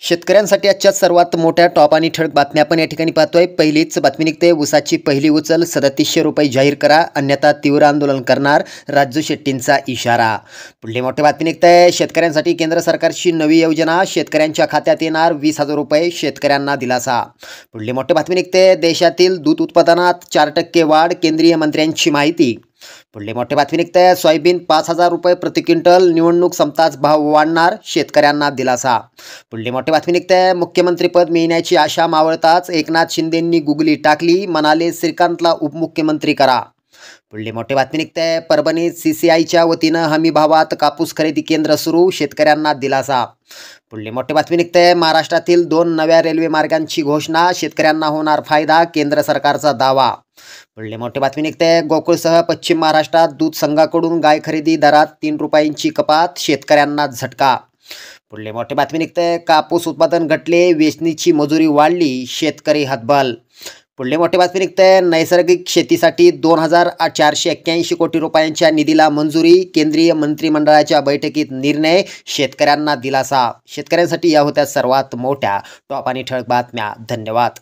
शेतकऱ्यांसाठी आजच्या सर्वात मोठ्या टॉप आणि ठळक बातम्या आपण या ठिकाणी पाहतोय। पहिलीच बातमी निघते, ऊसाची पहिली उचल 3700 रुपये जाहीर करा, अन्यथा तीव्र आंदोलन करणार, राजू शेट्टींचा इशारा। पुढली मोठी बातमी निघते, शेतकऱ्यांसाठी केंद्र सरकारची नवी योजना, शेतकऱ्यांच्या खात्यात येणार 20,000 रुपये, शेतकऱ्यांना दिलासा। पुढली मोठी बातमी निघते, देशातील दूध उत्पादनात 4% वाढ, केंद्रीय मंत्र्यांची माहिती। पुढली मोठी बातमी निघते, सोयाबीन 5,000 रुपये प्रति क्विंटल, निवडणूक संपताच भाव वाढणार, शेतकऱ्यांना दिलासा। पुढली मोठी बातमी निघते, मुख्यमंत्रीपद मिळण्याची आशा मावळताच एकनाथ शिंदेंनी गुगली टाकली, म्हणाले श्रीकांतला उपमुख्यमंत्री करा। पुढली मोठी बातमी निघते, परभणीत CCIच्या वतीनं हमी भावात कापूस खरेदी केंद्र सुरू, शेतकऱ्यांना दिलासा। पुढली मोठी बातमी निघते, महाराष्ट्रातील 2 नव्या रेल्वे मार्गांची घोषणा, शेतकऱ्यांना होणार फायदा, केंद्र सरकारचा दावा। पुढली मोठी बातमी निघते, गोकुळसह पश्चिम महाराष्ट्रात दूध संघाकडून गाय खरेदी दरात 3 रुपयांची कपात, शेतकऱ्यांना झटका। पुढली मोठी बातमी निघते, कापूस उत्पादन घटले, वेचणीची मजुरी वाढली, शेतकरी हतबल। पुढली मोठी बातमी निघते, नैसर्गिक शेतीसाठी 2,481 कोटी रुपयांच्या निधीला मंजुरी, केंद्रीय मंत्रिमंडळाच्या बैठकीत निर्णय, शेतकऱ्यांना दिलासा। शेतकऱ्यांसाठी या होत्या सर्वात मोठ्या टॉप आणि ठळक बातम्या। धन्यवाद।